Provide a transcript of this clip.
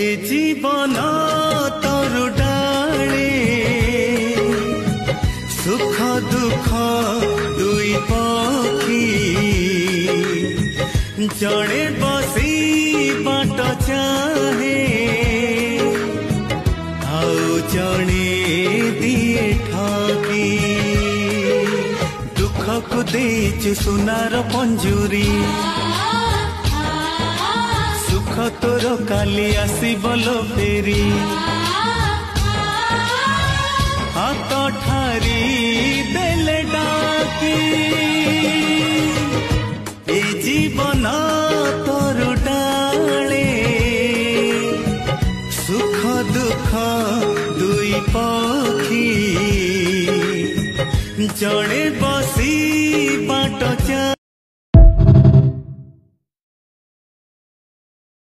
ए जीवन तरु डाले सुख दुख दुई पक्षी जड़े बसी बाट चाहे आउ जड़े दिए ठाकी दुख को देचु सुनार पंजुरी सुख तोर काली आसबल फेरी हाथ ठारी देले डाकी ए जीवन तोर डाले सुख दुख दुई पक्षी जड़े बसी बाट